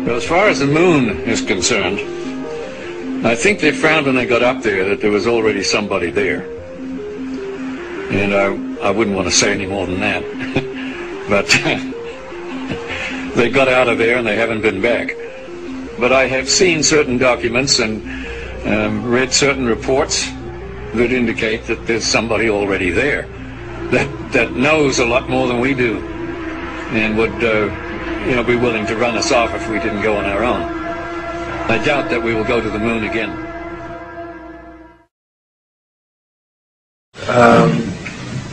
Well, as far as the moon is concerned, I think they found when they got up there that there was already somebody there. And I wouldn't want to say any more than that. But they got out of there and they haven't been back. But I have seen certain documents and read certain reports that indicate that there's somebody already there that knows a lot more than we do and would be willing to run us off if we didn't go on our own. I doubt that we will go to the moon again.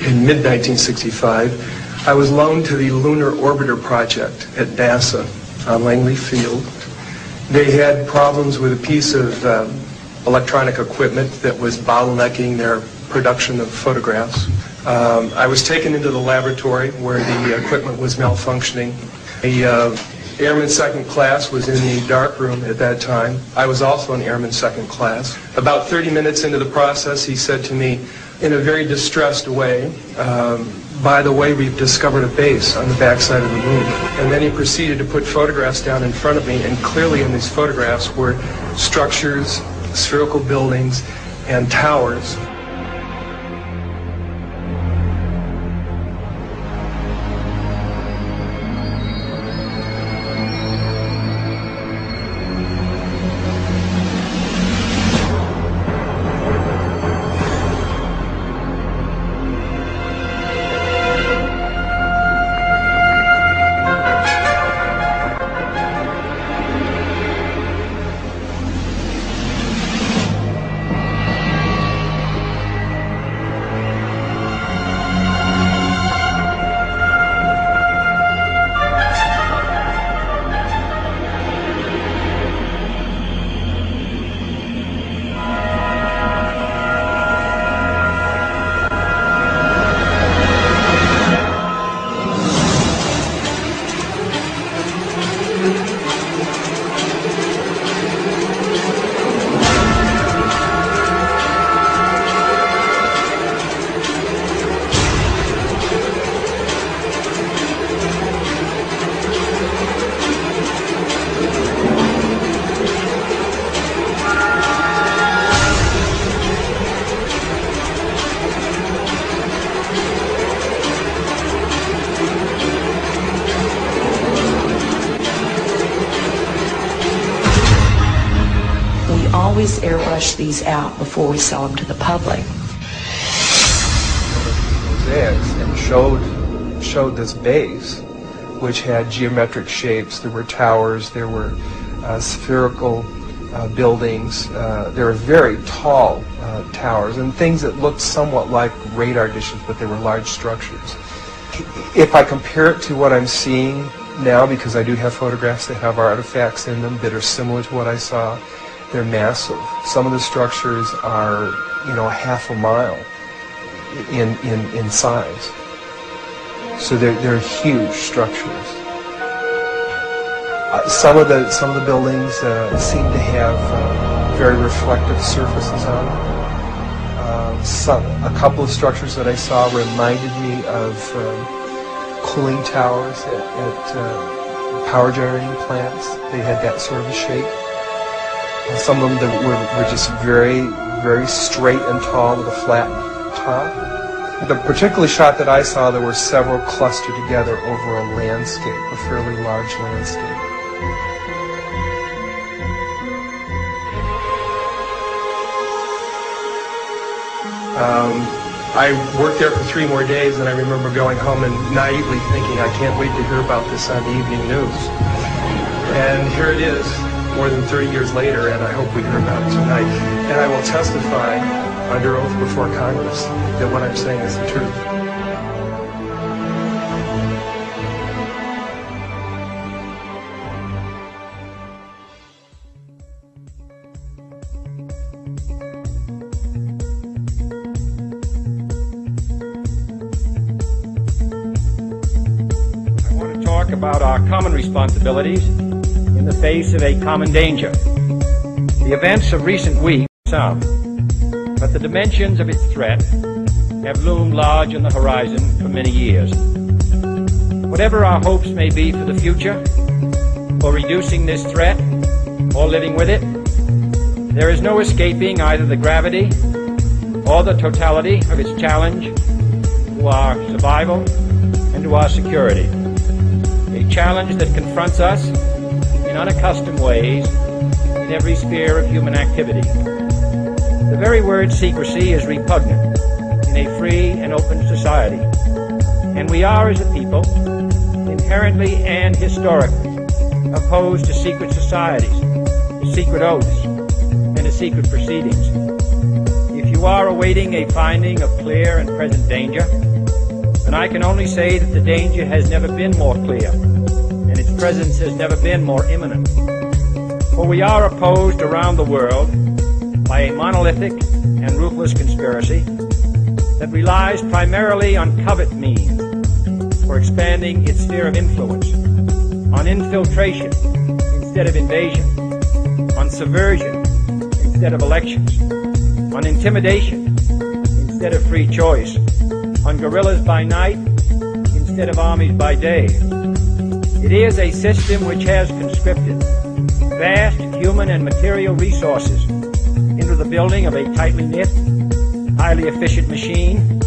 In mid-1965, I was loaned to the Lunar Orbiter Project at NASA on Langley Field. They had problems with a piece of electronic equipment that was bottlenecking their production of photographs. I was taken into the laboratory where the equipment was malfunctioning. The Airman Second Class was in the darkroom at that time. I was also an Airman Second Class. About 30 minutes into the process, he said to me in a very distressed way, by the way, we've discovered a base on the backside of the moon. And then he proceeded to put photographs down in front of me, and clearly in these photographs were structures, spherical buildings, and towers. Always airbrush these out before we sell them to the public. Mosaics and showed this base, which had geometric shapes. There were towers, there were spherical buildings, there were very tall towers and things that looked somewhat like radar dishes, but they were large structures. If I compare it to what I'm seeing now, because I do have photographs that have artifacts in them that are similar to what I saw, they're massive. Some of the structures are, half a mile in size. So they're huge structures. Some of the buildings seem to have very reflective surfaces on them. A couple of structures that I saw reminded me of cooling towers at power generating plants. They had that sort of a shape. Some of them were just very, very straight and tall with a flat top. The particular shot that I saw, there were several clustered together over a landscape, a fairly large landscape. I worked there for 3 more days, and I remember going home and naively thinking, I can't wait to hear about this on the evening news. And here it is, more than 30 years later, and I hope we hear about it tonight. And I will testify under oath before Congress that what I'm saying is the truth. I want to talk about our common responsibilities in the face of a common danger. The events of recent weeks some, but the dimensions of its threat have loomed large on the horizon for many years. Whatever our hopes may be for the future, or reducing this threat or living with it, there is no escaping either the gravity or the totality of its challenge to our survival and to our security. A challenge that confronts us in unaccustomed ways in every sphere of human activity. The very word secrecy is repugnant in a free and open society, and we are, as a people, inherently and historically opposed to secret societies, to secret oaths, and to secret proceedings. If you are awaiting a finding of clear and present danger, then I can only say that the danger has never been more clear, and its presence has never been more imminent. For we are opposed around the world by a monolithic and ruthless conspiracy that relies primarily on covert means for expanding its sphere of influence, on infiltration instead of invasion, on subversion instead of elections, on intimidation instead of free choice, on guerrillas by night instead of armies by day. It is a system which has conscripted vast human and material resources into the building of a tightly knit, highly efficient machine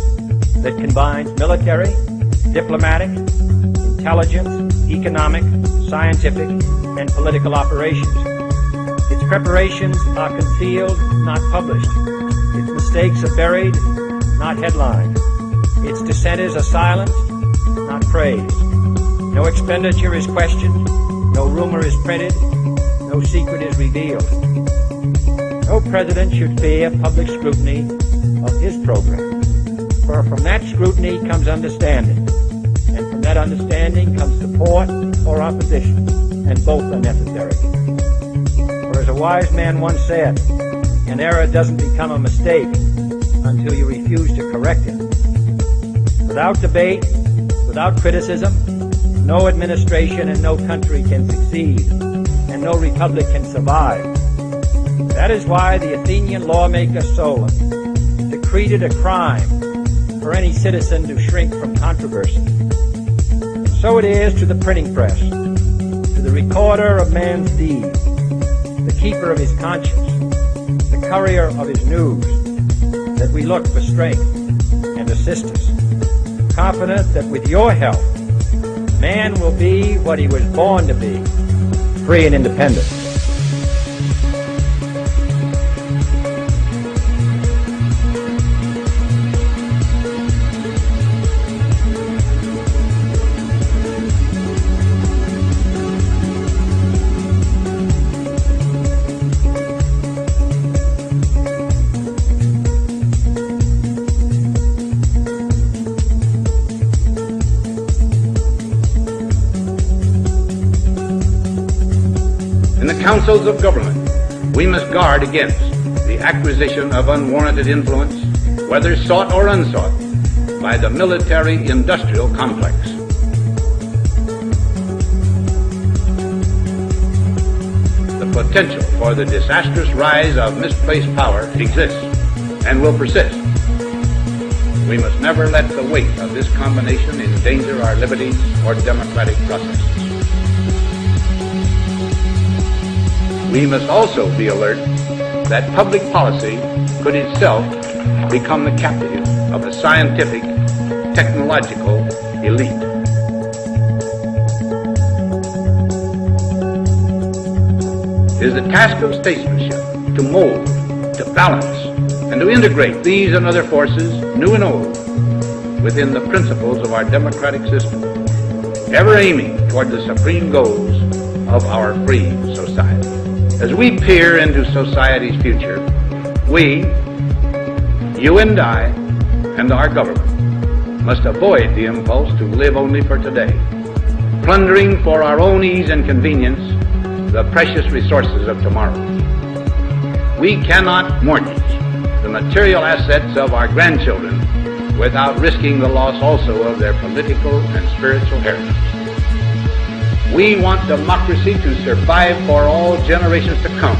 that combines military, diplomatic, intelligence, economic, scientific, and political operations. Its preparations are concealed, not published. Its mistakes are buried, not headlined. Its dissenters are silenced, not praised. No expenditure is questioned, no rumor is printed, no secret is revealed. No president should fear public scrutiny of his program, for from that scrutiny comes understanding, and from that understanding comes support or opposition, and both are necessary. For as a wise man once said, an error doesn't become a mistake until you refuse to correct it. Without debate, without criticism, no administration and no country can succeed, and no republic can survive. That is why the Athenian lawmaker Solon decreed it a crime for any citizen to shrink from controversy. And so it is to the printing press, to the recorder of man's deeds, the keeper of his conscience, the courier of his news, that we look for strength and assistance, confident that with your help, man will be what he was born to be, free and independent. Councils of government, we must guard against the acquisition of unwarranted influence, whether sought or unsought, by the military-industrial complex. The potential for the disastrous rise of misplaced power exists and will persist. We must never let the weight of this combination endanger our liberties or democratic processes. We must also be alert that public policy could itself become the captive of a scientific, technological elite. It is the task of statesmanship to mold, to balance, and to integrate these and other forces, new and old, within the principles of our democratic system, ever aiming toward the supreme goals of our free society. As we peer into society's future, we, you and I, and our government, must avoid the impulse to live only for today, plundering for our own ease and convenience the precious resources of tomorrow. We cannot mortgage the material assets of our grandchildren without risking the loss also of their political and spiritual heritage. We want democracy to survive for all generations to come,